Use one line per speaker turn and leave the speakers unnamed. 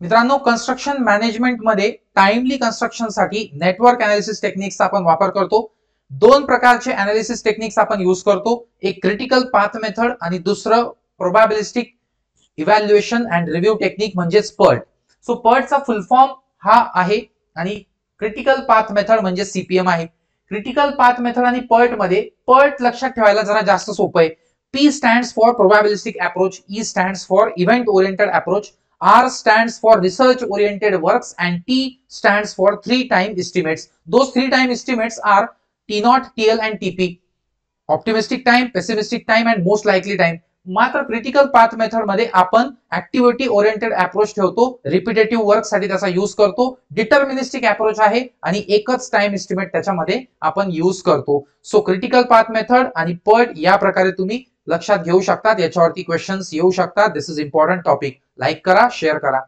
मित्रांनो, construction management मध्ये timely construction साठी नेटवर्क अनालिसिस टेक्निक्सचा आपण वापर करतो। दोन प्रकारचे अनालिसिस टेक्निक्स आपण यूज करतो, एक क्रिटिकल पाथ मेथड आणि दुसरं probabilistic evaluation and review technique म्हणजेच पर्ट। सो पर्टचा फुल फॉर्म हा आहे आणि क्रिटिकल पाथ मेथड म्हणजे सीपीएम आहे। क्रिटिकल पाथ मेथड आणि पर्ट मध्ये पर्ट लक्षात ठेवायला जरा जास्त सोपं आहे। P stands for probabilistic approach, E stands for event oriented approach, R stands for research oriented works and T stands for three time estimates. Those three time estimates are T0, TL and TP. Optimistic time, pessimistic time and most likely time. मात्र critical path method मध्ये आपण activity oriented approach ठेवतो, repetitive work साठी त्याचा use करतो, deterministic approach आहे आणि एकच टाइम एस्टिमेट त्याच्यामध्ये आपण यूज करतो। सो क्रिटिकल पाथ मेथड आणि पर्ट या प्रकारे तुम्ही लक्षात घेऊ शकतात, याच्यावरती क्वेश्चन्स येऊ शकतात। दिस इज इम्पॉर्टंट टॉपिक। लाईक करा, शेअर करा।